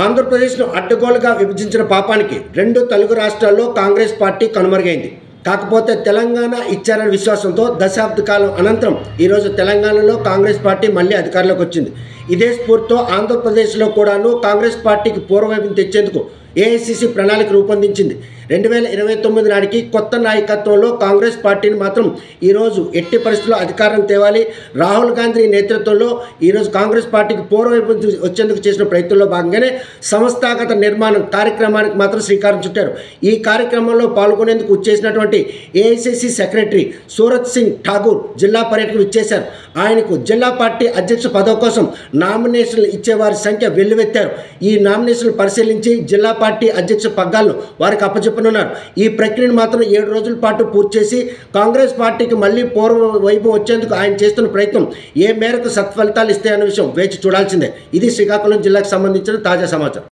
ఆంధ్రప్రదేశ్ను అడ్డగోలుగా విభజించిన పాపానికి రెండు తెలుగు రాష్ట్రాల్లో కాంగ్రెస్ పార్టీ కనుమరుగైంది. కాకపోతే తెలంగాణ ఇచ్చారనే విశ్వాసంతో దశాబ్ద కాలం అనంతరం ఈరోజు తెలంగాణలో కాంగ్రెస్ పార్టీ మళ్ళీ అధికారంలోకి వచ్చింది. ఇదే స్ఫూర్తితో ఆంధ్రప్రదేశ్లో కూడాను కాంగ్రెస్ పార్టీకి పూర్వవైపును తెచ్చేందుకు ఏఐసిసి ప్రణాళిక రూపొందించింది. 2029 నాటికి కొత్త నాయకత్వంలో కాంగ్రెస్ పార్టీని మాత్రం ఈరోజు ఎట్టి పరిస్థితుల్లో అధికారం తేవాలి. రాహుల్ గాంధీ నేతృత్వంలో ఈరోజు కాంగ్రెస్ పార్టీకి పూర్వవైపు వచ్చేందుకు చేసిన ప్రయత్నంలో భాగంగానే సంస్థాగత నిర్మాణం కార్యక్రమానికి మాత్రం శ్రీకారం చుట్టారు. ఈ కార్యక్రమంలో పాల్గొనేందుకు వచ్చేసినటువంటి ఏఐసిసి సెక్రటరీ సూరత్ సింగ్ ఠాగూర్ జిల్లా పర్యటనకు ఇచ్చేశారు. ఆయనకు జిల్లా పార్టీ అధ్యక్ష పదవి కోసం నామినేషన్లు ఇచ్చేవారి సంఖ్య వెల్లువెత్తారు. ఈ నామినేషన్లు పరిశీలించి జిల్లా పార్టీ అధ్యక్ష పగ్గాలను వారికి అప్పచెప్పనున్నారు. ఈ ప్రక్రియను మాత్రం 7 రోజుల పాటు పూర్తి చేసి కాంగ్రెస్ పార్టీకి మళ్ళీ పూర్వ వైపు వచ్చేందుకు ఆయన చేస్తున్న ప్రయత్నం ఏ మేరకు సత్ఫలితాలు ఇస్తాయన్న విషయం వేచి చూడాల్సిందే. ఇది శ్రీకాకుళం జిల్లాకు సంబంధించిన తాజా సమాచారం.